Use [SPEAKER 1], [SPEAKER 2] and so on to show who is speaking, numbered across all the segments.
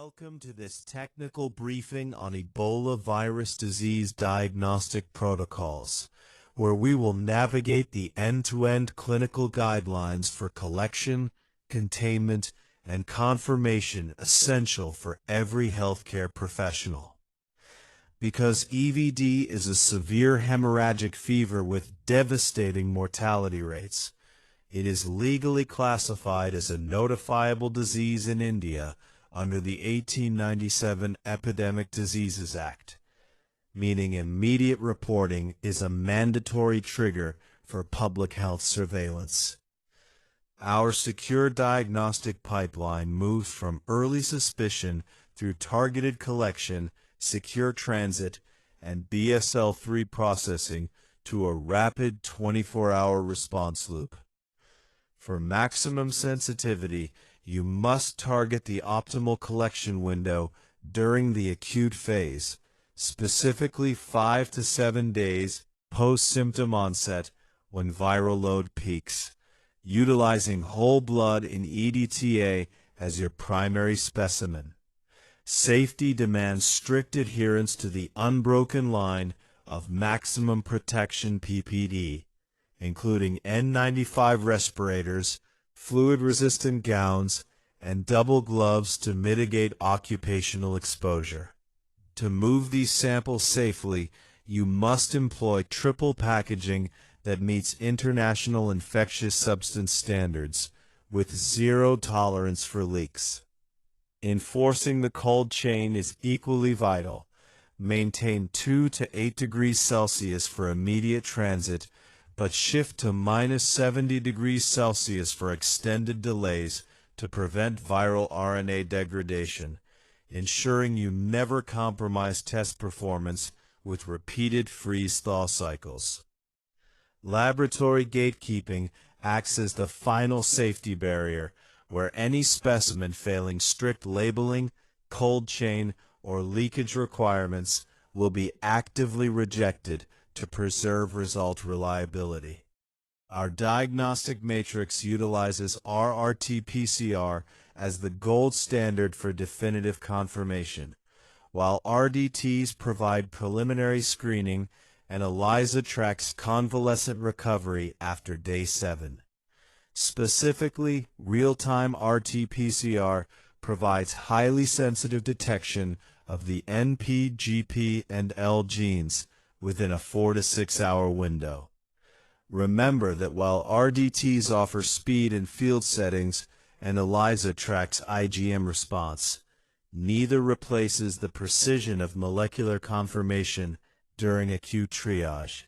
[SPEAKER 1] Welcome to this technical briefing on Ebola virus disease diagnostic protocols, where we will navigate the end-to-end clinical guidelines for collection, containment, and confirmation essential for every healthcare professional. Because EVD is a severe hemorrhagic fever with devastating mortality rates, it is legally classified as a notifiable disease in India under the 1897 Epidemic Diseases Act, meaning immediate reporting is a mandatory trigger for public health surveillance. Our secure diagnostic pipeline moves from early suspicion through targeted collection, secure transit, and BSL-3 processing to a rapid 24-hour response loop. For maximum sensitivity, you must target the optimal collection window during the acute phase, specifically 5 to 7 days post-symptom onset when viral load peaks, utilizing whole blood in EDTA as your primary specimen. Safety demands strict adherence to the unbroken line of maximum protection PPE, including N95 respirators, fluid-resistant gowns, and double gloves to mitigate occupational exposure. To move these samples safely, you must employ triple packaging that meets international infectious substance standards, with zero tolerance for leaks. Enforcing the cold chain is equally vital. Maintain 2 to 8 degrees Celsius for immediate transit, but shift to -70 degrees Celsius for extended delays to prevent viral RNA degradation, ensuring you never compromise test performance with repeated freeze-thaw cycles. Laboratory gatekeeping acts as the final safety barrier, where any specimen failing strict labeling, cold chain, or leakage requirements will be actively rejected to preserve result reliability. Our diagnostic matrix utilizes RTPCR as the gold standard for definitive confirmation, while RDTs provide preliminary screening and ELISA tracks convalescent recovery after day 7. Specifically, real-time RT-PCR provides highly sensitive detection of the NP, GP, and L genes within a 4 to 6 hour window. Remember that while RDTs offer speed in field settings and ELISA tracks IgM response, neither replaces the precision of molecular confirmation during acute triage.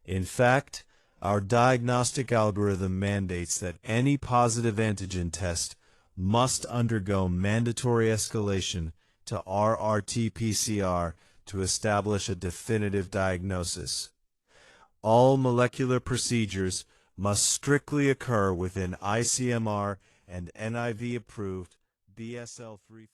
[SPEAKER 1] In fact, our diagnostic algorithm mandates that any positive antigen test must undergo mandatory escalation to RTPCR to establish a definitive diagnosis. All molecular procedures must strictly occur within ICMR and NIV-approved BSL-3